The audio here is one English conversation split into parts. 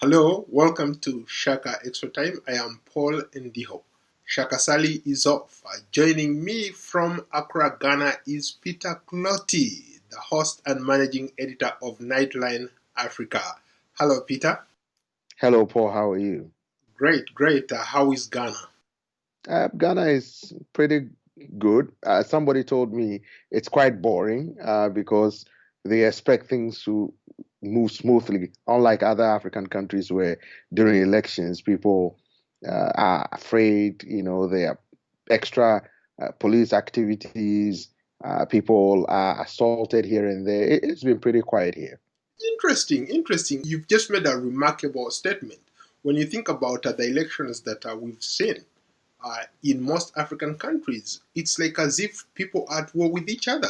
Hello, welcome to Shaka Extra Time. I am Paul Ndiho. Shaka Ssali is off. Joining me from Accra, Ghana is Peter Clottey, the host and managing editor of Nightline Africa. Hello, Peter. Hello, Paul. How are you? Great, great. How is Ghana? Ghana is pretty good. Somebody told me it's quite boring because they expect things to move smoothly, unlike other African countries where during elections people are afraid. There are extra police activities. People are assaulted here and there. It's been pretty quiet here. Interesting, interesting. You've just made a remarkable statement. When you think about the elections that we've seen in most African countries, it's like as if people are at war with each other.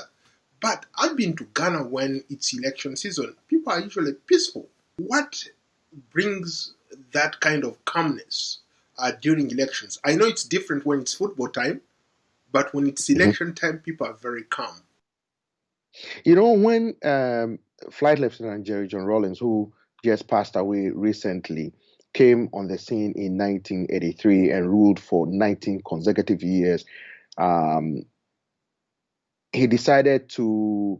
But I've been to Ghana when it's election season. People are usually peaceful. What brings that kind of calmness during elections? I know it's different when it's football time, but when it's Mhm. election time, people are very calm. When Flight Lieutenant Jerry John Rawlings, who just passed away recently, came on the scene in 1983 and ruled for 19 consecutive years, um, he decided to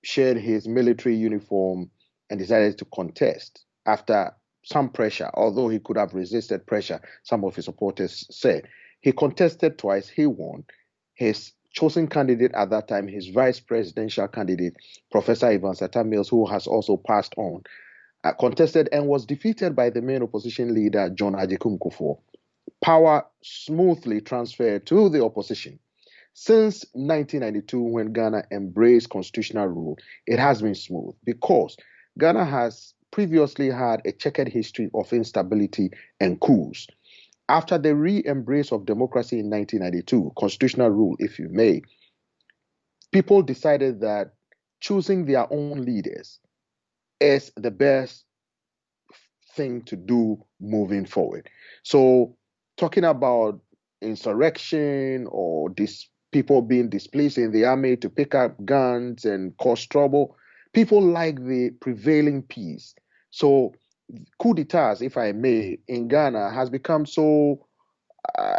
shed his military uniform and decided to contest after some pressure, although he could have resisted pressure, some of his supporters said. He contested twice, he won. His chosen candidate at that time, his vice presidential candidate, Professor Ivan Sata Mills, who has also passed on, contested and was defeated by the main opposition leader, John Agyekum Kufuor. Power smoothly transferred to the opposition. Since 1992, when Ghana embraced constitutional rule, it has been smooth because Ghana has previously had a checkered history of instability and coups. After the re embrace of democracy in 1992, constitutional rule, if you may, people decided that choosing their own leaders is the best thing to do moving forward. So, talking about insurrection or people being displaced in the army to pick up guns and cause trouble, people like the prevailing peace. So, coup d'etats, if I may, in Ghana has become so uh,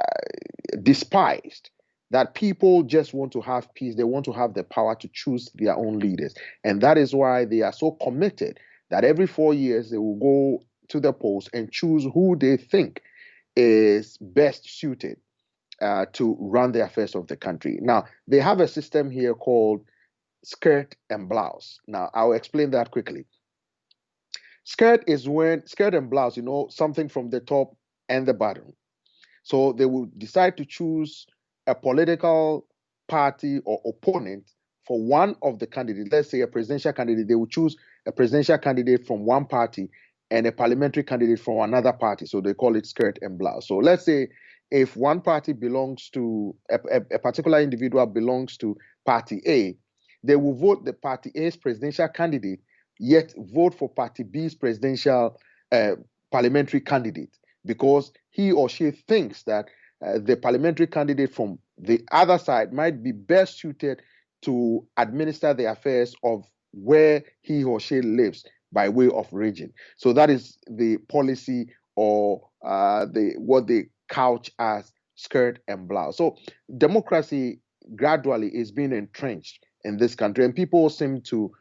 despised that people just want to have peace. They want to have the power to choose their own leaders. And that is why they are so committed that every 4 years they will go to the polls and choose who they think is best suited to run the affairs of the country. Now, they have a system here called skirt and blouse. Now, I'll explain that quickly. Skirt and blouse, something from the top and the bottom. So they will decide to choose a political party or opponent for one of the candidates. Let's say a presidential candidate, they will choose a presidential candidate from one party and a parliamentary candidate from another party. So they call it skirt and blouse. So let's say if one party belongs to a particular individual belongs to party A, they will vote the party A's presidential candidate, yet vote for party B's presidential uh, parliamentary candidate because he or she thinks that the parliamentary candidate from the other side might be best suited to administer the affairs of where he or she lives by way of region. So that is the policy or the what they couch as skirt and blouse. So democracy gradually is being entrenched in this country, and people seem to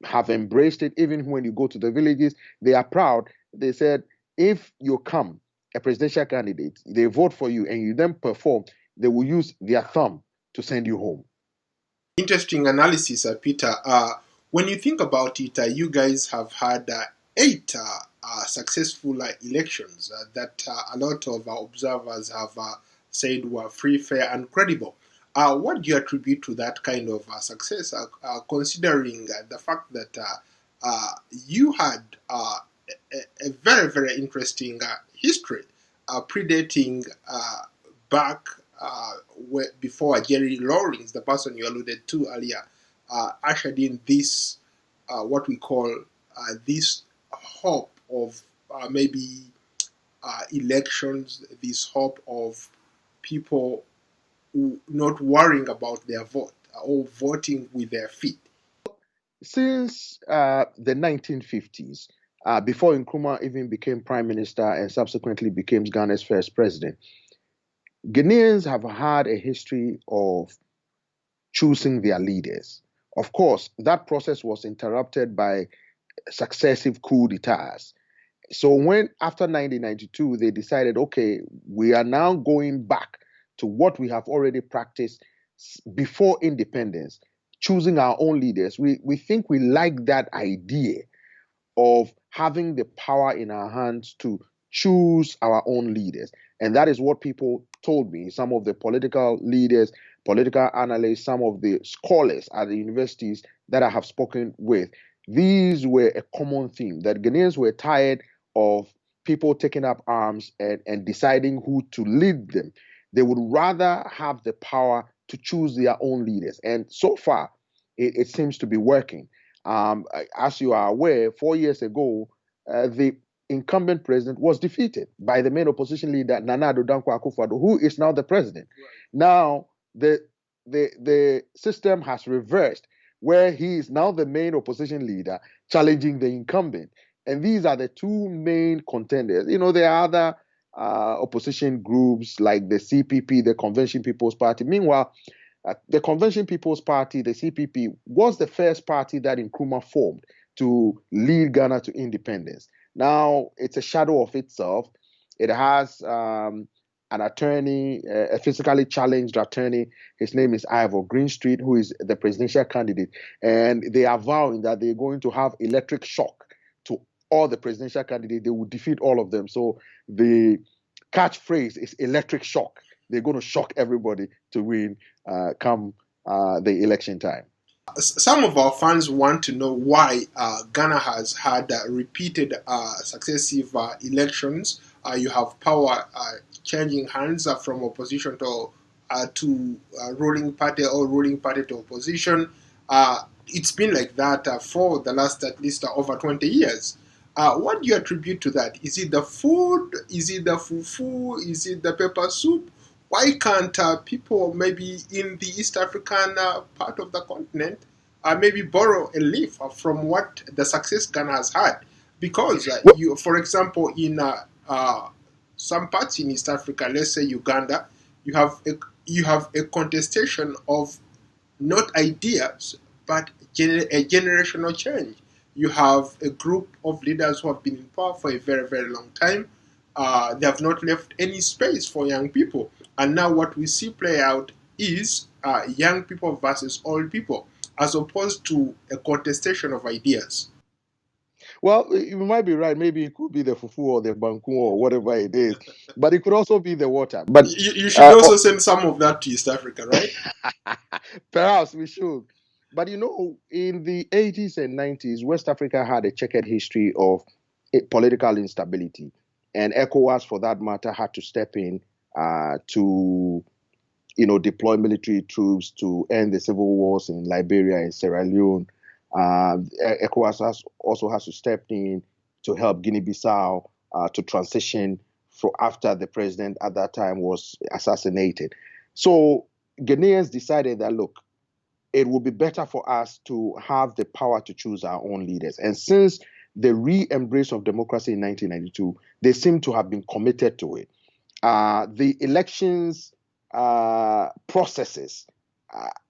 have embraced it. Even when you go to the villages, they are proud. They said, if you come a presidential candidate, they vote for you, and you then perform, they will use their thumb to send you home. Interesting analysis, Peter. When you think about it, you guys have had eight successful elections that a lot of observers have said were free, fair, and credible. What do you attribute to that kind of success, considering the fact that you had a very, very interesting history predating back before Jerry Lawrence, the person you alluded to earlier, ushered in this, what we call this hope of maybe elections, this hope of people not worrying about their vote or voting with their feet. Since the 1950s, before Nkrumah even became prime minister and subsequently became Ghana's first president. Ghanaians have had a history of choosing their leaders. Of course, that process was interrupted by successive coups d'etats. So when after 1992 they decided, okay, we are now going back to what we have already practiced before independence, choosing our own leaders. We think we like that idea of having the power in our hands to choose our own leaders. And that is what people told me. Some of the political leaders, political analysts, some of the scholars at the universities that I have spoken with, these were a common theme that Ghanaians were tired of people taking up arms and deciding who to lead them. They would rather have the power to choose their own leaders. And so far, it seems to be working. As you are aware, 4 years ago, the incumbent president was defeated by the main opposition leader, Nana Akufo-Addo, who is now the president. Right. Now, the system has reversed, where he is now the main opposition leader challenging the incumbent. And these are the two main contenders. You know, there are other opposition groups like the CPP, the Convention People's Party. Meanwhile, the Convention People's Party, the CPP, was the first party that Nkrumah formed to lead Ghana to independence. Now, it's a shadow of itself. It has an attorney, a physically challenged attorney. His name is Ivor Greenstreet, who is the presidential candidate. And they are vowing that they're going to have electric shock to all the presidential candidates. They will defeat all of them. So the catchphrase is electric shock. They're going to shock everybody to win come the election time. Some of our fans want to know why Ghana has had repeated successive elections. You have power changing hands from opposition to ruling party or ruling party to opposition. It's been like that for the last at least over 20 years. What do you attribute to that? Is it the food? Is it the fufu? Is it the pepper soup? Why can't people maybe in the East African part of the continent maybe borrow a leaf from what the success Ghana has had? Because you, for example, in some parts in East Africa, let's say Uganda, you have a contestation of not ideas but a generational change. You have a group of leaders who have been in power for a very, very long time. They have not left any space for young people. And now what we see play out is young people versus old people, as opposed to a contestation of ideas. Well, you might be right. Maybe it could be the fufu or the banku or whatever it is, but it could also be the water. But you should also send some of that to East Africa, right? Perhaps we should. But you know, in the 80s and 90s, West Africa had a checkered history of political instability. And ECOWAS, for that matter, had to step in to, deploy military troops to end the civil wars in Liberia and Sierra Leone. ECOWAS also has to step in to help Guinea-Bissau to transition after the president at that time was assassinated. So Ghanaians decided that, look, it would be better for us to have the power to choose our own leaders. And since the re-embrace of democracy in 1992, they seem to have been committed to it. The elections processes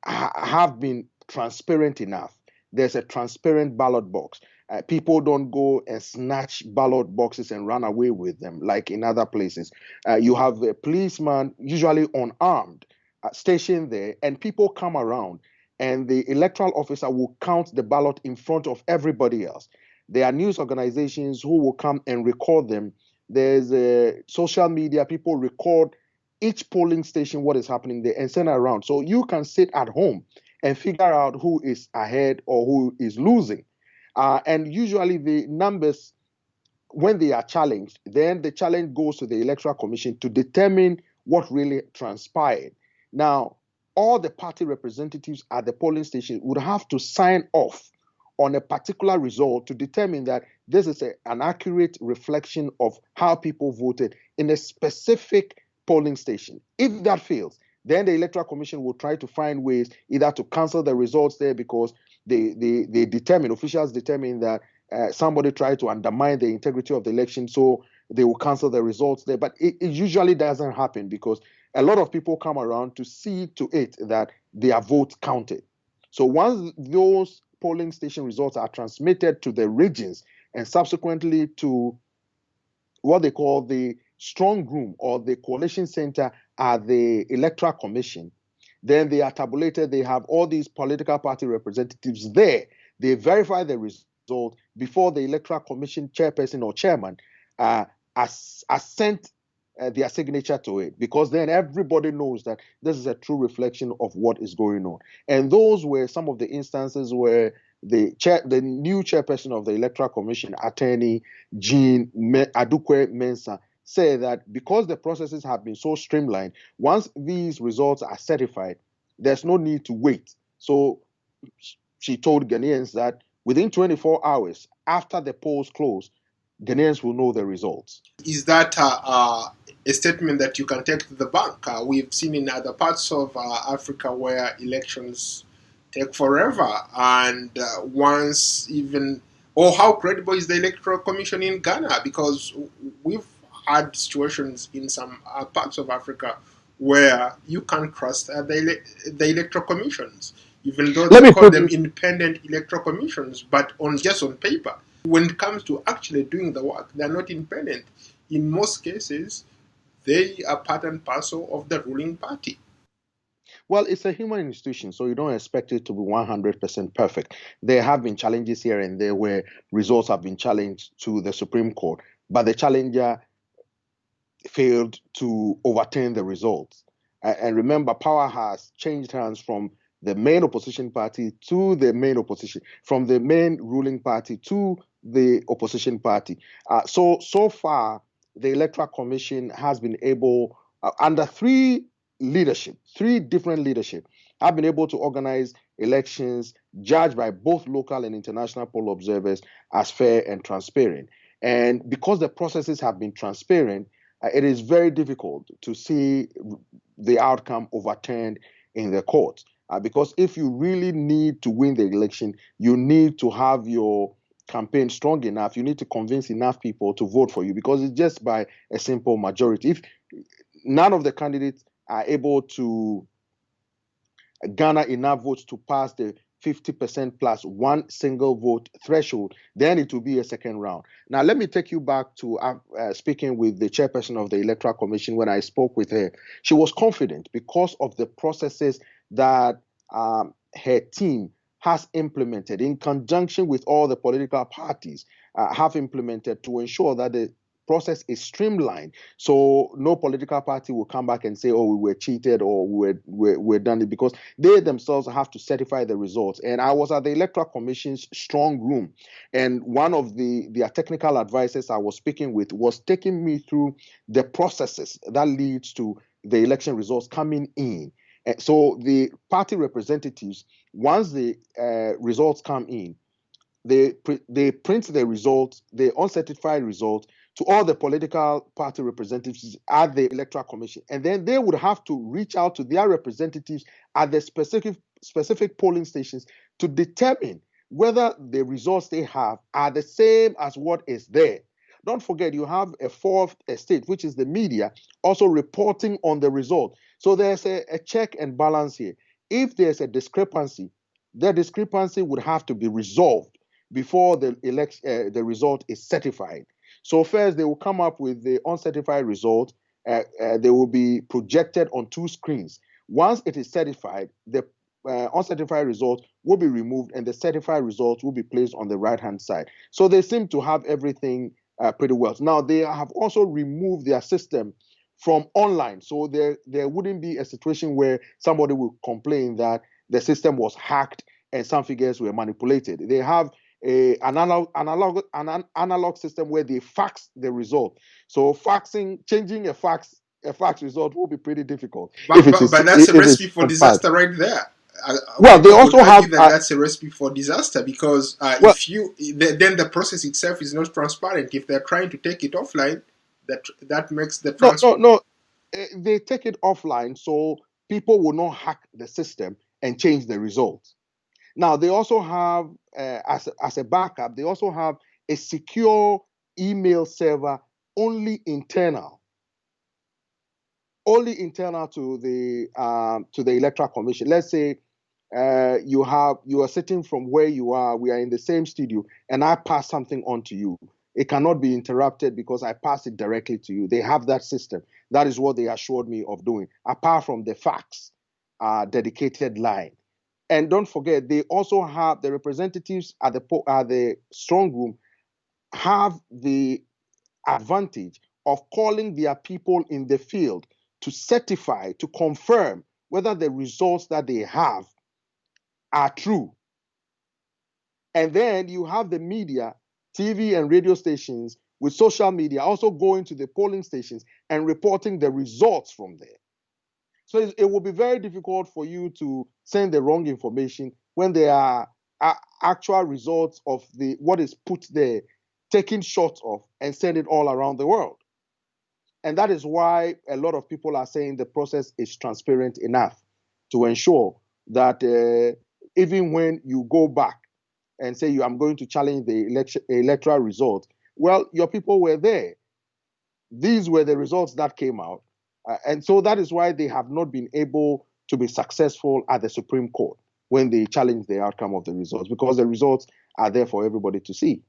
have been transparent enough. There's a transparent ballot box. People don't go and snatch ballot boxes and run away with them like in other places. You have a policeman, usually unarmed, stationed there, and people come around, and the electoral officer will count the ballot in front of everybody else. There are news organizations who will come and record them. There's social media, people record each polling station, what is happening there, and send it around. So you can sit at home and figure out who is ahead or who is losing. And usually the numbers, when they are challenged, then the challenge goes to the Electoral Commission to determine what really transpired. Now, all the party representatives at the polling station would have to sign off on a particular result to determine that this is an accurate reflection of how people voted in a specific polling station. If that fails, then the Electoral Commission will try to find ways either to cancel the results there because officials determine that somebody tried to undermine the integrity of the election, so they will cancel the results there. But it usually doesn't happen because a lot of people come around to see to it that their vote counted. So once those polling station results are transmitted to the regions and subsequently to what they call the strong room or the coalition center at the electoral commission, then they are tabulated. They have all these political party representatives there. They verify the result before the electoral commission chairperson or chairman assent their signature to it, because then everybody knows that this is a true reflection of what is going on. And those were some of the instances where the new chairperson of the electoral commission, attorney Jean Adukwe Mensah, say that because the processes have been so streamlined, once these results are certified, there's no need to wait. So she told Ghanaians that within 24 hours after the polls close, Ghanaians will know the results. Is that a statement that you can take to the bank? We've seen in other parts of Africa where elections take forever, and once even, or how credible is the Electoral Commission in Ghana? Because we've had situations in some parts of Africa where you can't trust the electoral commissions, even though they call them independent electoral commissions, but just on paper. When it comes to actually doing the work, they're not independent. In most cases, they are part and parcel of the ruling party. Well, it's a human institution, so you don't expect it to be 100% perfect. There have been challenges here and there where results have been challenged to the Supreme Court, but the challenger failed to overturn the results. And remember, power has changed hands from the main opposition party to the main opposition, from the main ruling party to the opposition party. So far, the Electoral Commission has been able, under three different leadership, have been able to organize elections judged by both local and international poll observers as fair and transparent. And because the processes have been transparent, it is very difficult to see the outcome overturned in the courts. Because if you really need to win the election, you need to have your campaign strong enough. You need to convince enough people to vote for you, because it's just by a simple majority. If none of the candidates are able to garner enough votes to pass the 50% plus one single vote threshold, then it will be a second round. Now, let me take you back to speaking with the chairperson of the Electoral Commission. When I spoke with her, she was confident because of the processes that her team has implemented in conjunction with all the political parties have implemented to ensure that the process is streamlined, so no political party will come back and say, oh, we were cheated or we're done it, because they themselves have to certify the results. And I was at the Electoral Commission's strong room, and one of their technical advisors I was speaking with was taking me through the processes that leads to the election results coming in. And so the party representatives, once the results come in, they print the results, the uncertified results, to all the political party representatives at the Electoral Commission. And then they would have to reach out to their representatives at the specific polling stations to determine whether the results they have are the same as what is there. Don't forget, you have a fourth estate, which is the media, also reporting on the result. So there's a check and balance here. If there's a discrepancy, the discrepancy would have to be resolved before the result is certified. So first, they will come up with the uncertified result. They will be projected on two screens. Once it is certified, the uncertified result will be removed and the certified result will be placed on the right-hand side. So they seem to have everything pretty well. Now, they have also removed their system from online. So there wouldn't be a situation where somebody will complain that the system was hacked and some figures were manipulated. They have an analog system where they fax the result. So changing a fax result will be pretty difficult. But that's a recipe for disaster right there. Well, they also have that's a recipe for disaster, because then the process itself is not transparent. If they're trying to take it offline, that makes the no. They take it offline so people will not hack the system and change the results. Now, they also have, as a backup, they also have a secure email server only internal to the Electoral Commission. Let's say you are sitting from where you are, we are in the same studio, and I pass something on to you. It cannot be interrupted because I pass it directly to you. They have that system. That is what they assured me of doing, apart from the fax dedicated line. And don't forget, they also have the representatives at the strong room have the advantage of calling their people in the field to certify, to confirm whether the results that they have are true. And then you have the media, TV and radio stations with social media also going to the polling stations and reporting the results from there. So it will be very difficult for you to send the wrong information when there are actual results of what is put there, taken shots of, and send it all around the world. And that is why a lot of people are saying the process is transparent enough to ensure that even when you go back and say I'm going to challenge the electoral result, well, your people were there. These were the results that came out. And so that is why they have not been able to be successful at the Supreme Court when they challenge the outcome of the results, because the results are there for everybody to see.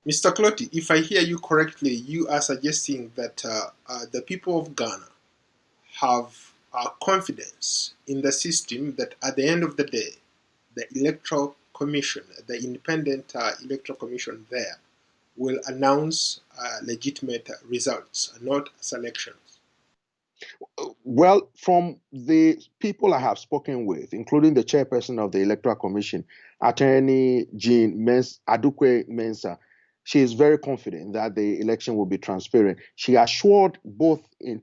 Mr. Clottey, if I hear you correctly, you are suggesting that the people of Ghana have confidence in the system that at the end of the day, the Electoral Commission, the independent Electoral Commission there, will announce legitimate results, not selections. Well, from the people I have spoken with, including the chairperson of the Electoral Commission, Attorney Jean Adukwe Mensah, she is very confident that the election will be transparent. She assured both in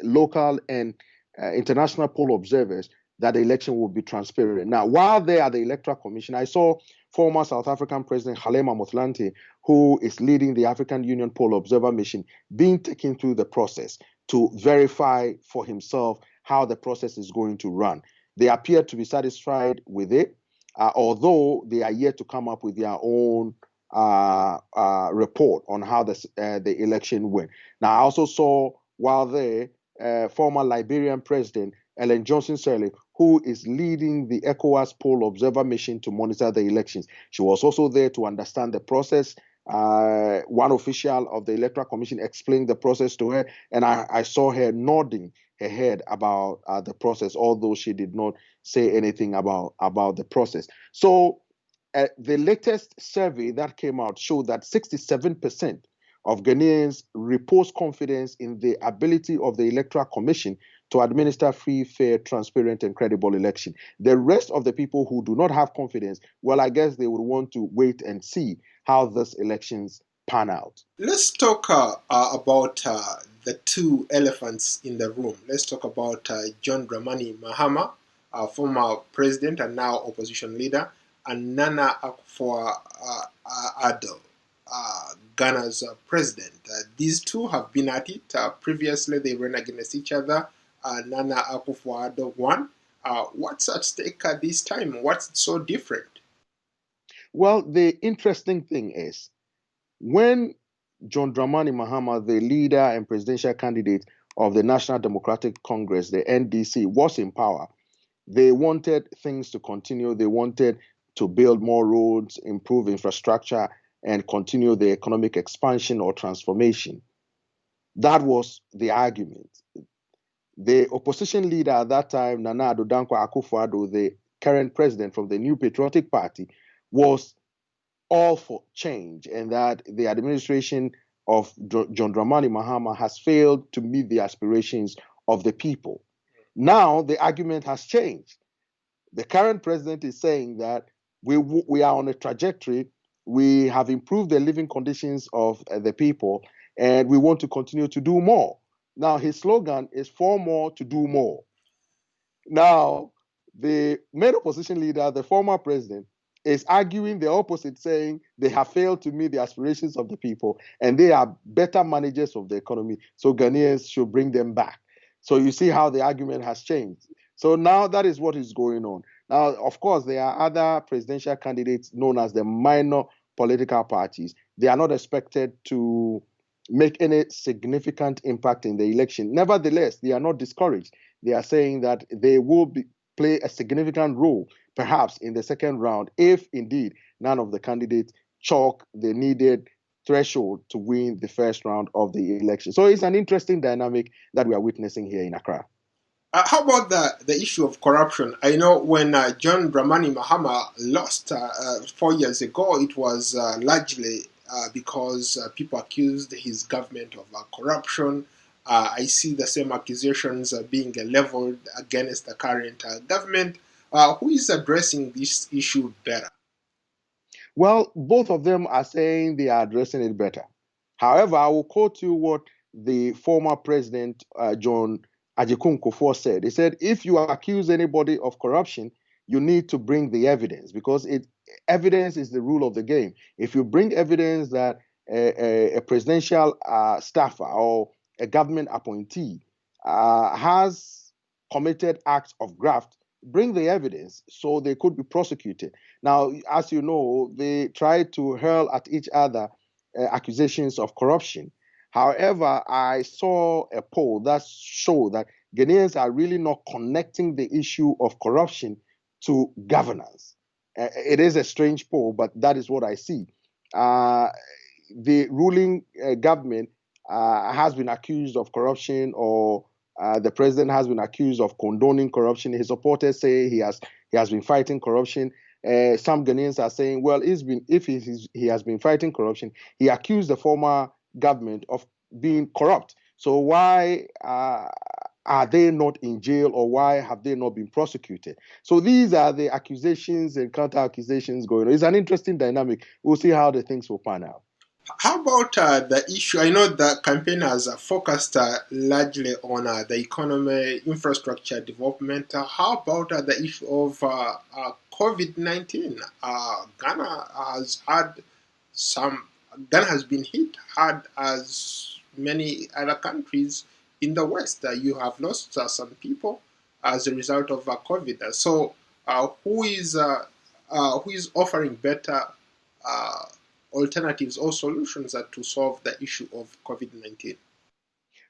local and international poll observers that the election will be transparent. Now, while they are the Electoral Commission, I saw former South African President Halema Motlanthe, who is leading the African Union Poll Observer Mission, being taken through the process to verify for himself how the process is going to run. They appear to be satisfied with it, although they are yet to come up with their own report on how the election went. Now, I also saw while there, former Liberian President Ellen Johnson Sirleaf, who is leading the ECOWAS Poll Observer Mission to monitor the elections. She was also there to understand the process. One official of the Electoral Commission explained the process to her, and I saw her nodding her head about the process, although she did not say anything about the process. So the latest survey that came out showed that 67% of Ghanaians repose confidence in the ability of the Electoral Commission to administer free, fair, transparent, and credible election. The rest of the people who do not have confidence, well, I guess they would want to wait and see how these elections pan out. Let's talk about the two elephants in the room. Let's talk about John Dramani Mahama, former president and now opposition leader, and Nana Akufo-Addo, Ghana's president. These two have been at it. Previously, they ran against each other. Nana Akufo-Addo won. What's at stake this time? What's so different? Well, the interesting thing is, when John Dramani Mahama, the leader and presidential candidate of the National Democratic Congress, the NDC, was in power, they wanted things to continue. They wanted to build more roads, improve infrastructure, and continue the economic expansion or transformation. That was the argument. The opposition leader at that time, Nana Akufo-Addo, the current president from the New Patriotic Party, was all for change, and that the administration of John Dramani Mahama has failed to meet the aspirations of the people. Now the argument has changed. The current president is saying that we are on a trajectory. We have improved the living conditions of the people, and we want to continue to do more. Now his slogan is "for more to do more." Now the main opposition leader, the former president, is arguing the opposite, saying they have failed to meet the aspirations of the people and they are better managers of the economy, so Ghanaians should bring them back. So you see how the argument has changed. So now that is what is going on. Now, of course, there are other presidential candidates known as the minor political parties. They are not expected to make any significant impact in the election. Nevertheless, they are not discouraged. They are saying that they will play a significant role, perhaps in the second round, if indeed none of the candidates chalk the needed threshold to win the first round of the election. So it's an interesting dynamic that we are witnessing here in Accra. How about the issue of corruption? I know when John Dramani Mahama lost 4 years ago, it was largely because people accused his government of corruption. I see the same accusations being leveled against the current government. Who is addressing this issue better? Well, both of them are saying they are addressing it better. However, I will quote you what the former president, John Ajikun Kufuor, said. He said, if you accuse anybody of corruption, you need to bring the evidence, because evidence is the rule of the game. If you bring evidence that a presidential staffer or a government appointee has committed acts of graft, bring the evidence so they could be prosecuted. Now, as you know, they try to hurl at each other accusations of corruption. However, I saw a poll that showed that Ghanaians are really not connecting the issue of corruption to governance. It is a strange poll, but that is what I see. The ruling government has been accused of corruption, or the president has been accused of condoning corruption. His supporters say he has been fighting corruption. Some Ghanaians are saying, well, if he has been fighting corruption, he accused the former government of being corrupt. So why are they not in jail, or why have they not been prosecuted? So these are the accusations and counter accusations going on. It's an interesting dynamic. We'll see how the things will pan out. How about the issue? I know the campaign has focused largely on the economy, infrastructure development. How about the issue of COVID-19? Ghana has been hit hard as many other countries in the West. You have lost some people as a result of COVID. So, who is offering better alternatives or solutions to solve the issue of COVID-19?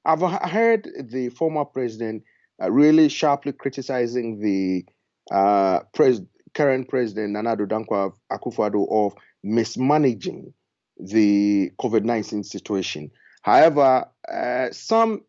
I've heard the former president really sharply criticizing the current president, Nana Akufo-Addo, of mismanaging the COVID-19 situation. However, some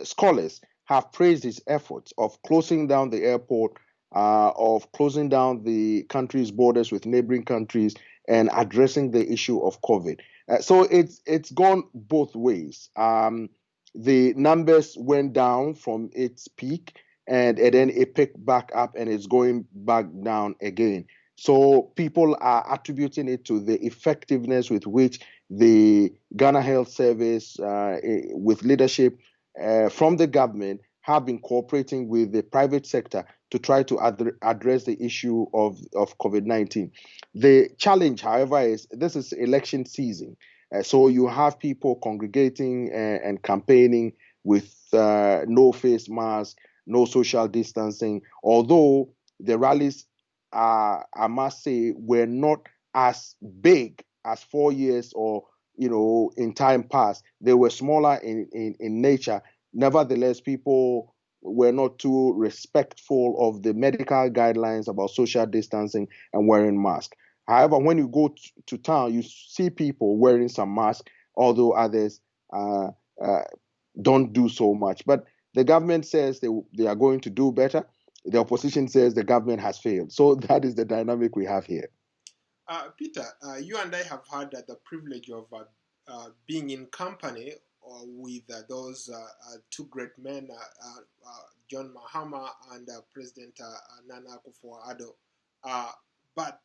scholars have praised his efforts of closing down the airport, of closing down the country's borders with neighboring countries, and addressing the issue of COVID. So it's gone both ways. The numbers went down from its peak, and then it picked back up, and it's going back down again. So people are attributing it to the effectiveness with which the Ghana Health Service, with leadership from the government, have been cooperating with the private sector to try to address the issue of COVID-19. The challenge, however, is this is election season. So you have people congregating and campaigning with no face mask, no social distancing. Although the rallies, I must say, were not as big as 4 years or in time past. They were smaller in nature. Nevertheless, people were not too respectful of the medical guidelines about social distancing and wearing masks. However, when you go to town, you see people wearing some masks, although others don't do so much. But the government says they are going to do better. The opposition says the government has failed. So that is the dynamic we have here. Peter, you and I have had the privilege of being in company with those two great men, John Mahama and President Nana Akufo-Addo. But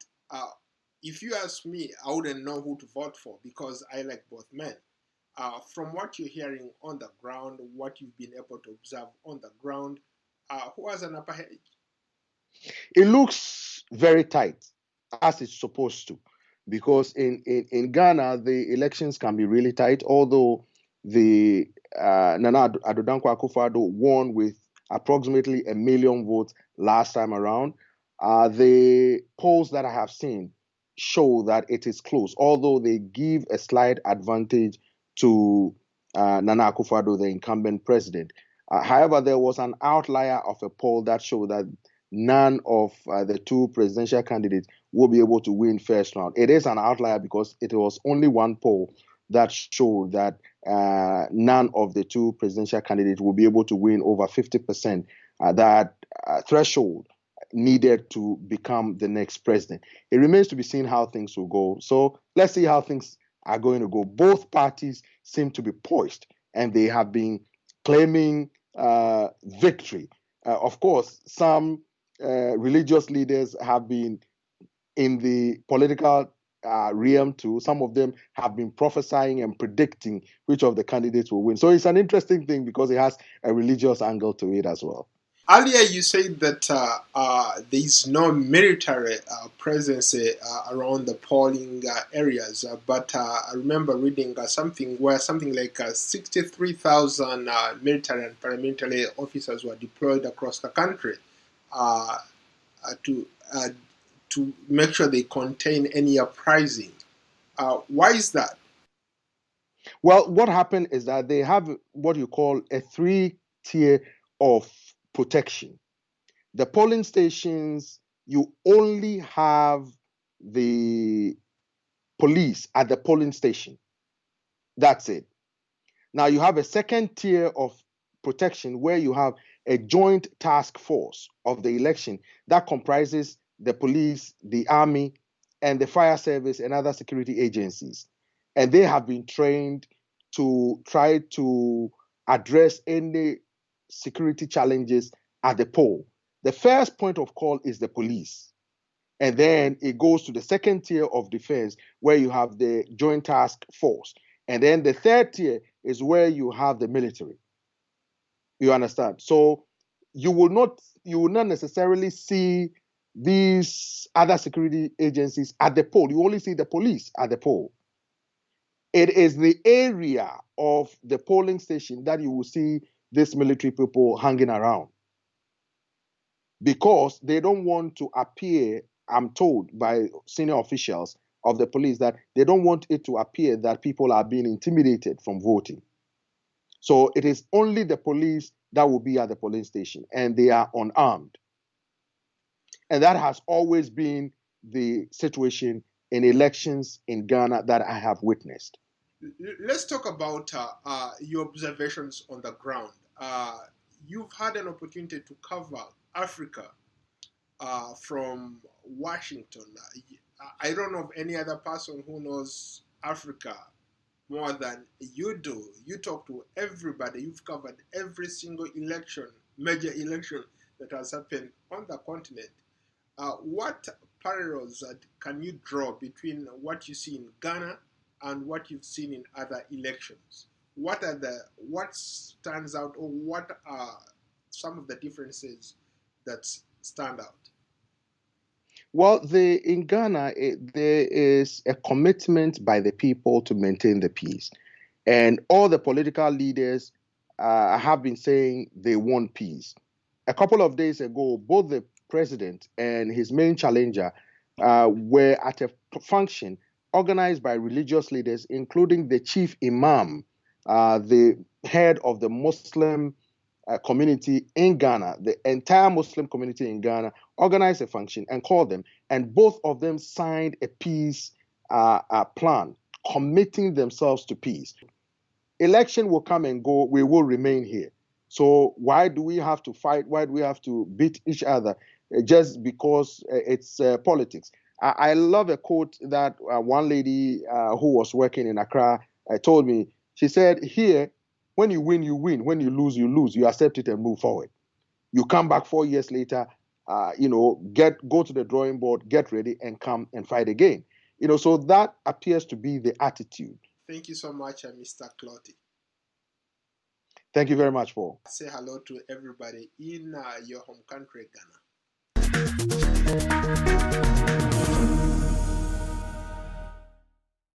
if you ask me, I wouldn't know who to vote for because I like both men. From what you're hearing on the ground, what you've been able to observe on the ground, who has an upper edge? It looks very tight, as it's supposed to, because in Ghana, the elections can be really tight, although the Nana Akufo-Addo won with approximately 1 million votes last time around. The polls that I have seen show that it is close, although they give a slight advantage to Nana Akufo-Addo, the incumbent president. However, there was an outlier of a poll that showed that none of the two presidential candidates will be able to win first round. It is an outlier because it was only one poll that showed that none of the two presidential candidates will be able to win over 50%, that threshold needed to become the next president. It remains to be seen how things will go. So let's see how things are going to go. Both parties seem to be poised, and they have been claiming victory. Of course, some religious leaders have been in the political realm too. Some of them have been prophesying and predicting which of the candidates will win. So it's an interesting thing because it has a religious angle to it as well. Earlier, you said that there is no military presence around the polling areas, but I remember reading something like 63,000 military and paramilitary officers were deployed across the country to make sure they contain any uprising. Why is that? Well, what happened is that they have what you call a 3-tier of protection. The polling stations, you only have the police at the polling station. That's it. Now you have a second tier of protection where you have a joint task force of the election that comprises the police, the army, and the fire service and other security agencies. And they have been trained to try to address any security challenges at the poll. The first point of call is the police. And then it goes to the second tier of defense where you have the joint task force. And then the third tier is where you have the military. You understand? So you will not necessarily see these other security agencies at the poll. You only see the police at the poll. It is the area of the polling station that you will see these military people hanging around, because they don't want to appear, I'm told by senior officials of the police, that they don't want it to appear that people are being intimidated from voting. So it is only the police that will be at the polling station, and they are unarmed. And that has always been the situation in elections in Ghana that I have witnessed. Let's talk about your observations on the ground. You've had an opportunity to cover Africa from Washington. I don't know of any other person who knows Africa more than you do. You talk to everybody. You've covered every single election, major election that has happened on the continent. What parallels can you draw between what you see in Ghana and what you've seen in other elections? What stands out, or what are some of the differences that stand out? Well, in Ghana, there is a commitment by the people to maintain the peace. And all the political leaders have been saying they want peace. A couple of days ago, both the president and his main challenger were at a function organized by religious leaders, including the chief imam, the head of the Muslim community in Ghana. The entire Muslim community in Ghana organized a function and called them, and both of them signed a peace plan, committing themselves to peace. Election will come and go. We will remain here. So why do we have to fight? Why do we have to beat each other just because it's politics? I love a quote that one lady who was working in Accra told me. She said, here, when you win, you win. When you lose, you lose. You accept it and move forward. You come back 4 years later, go to the drawing board, get ready, and come and fight again. So that appears to be the attitude. Thank you so much, Mr. Clottey. Thank you very much, Paul. Say hello to everybody in your home country, Ghana.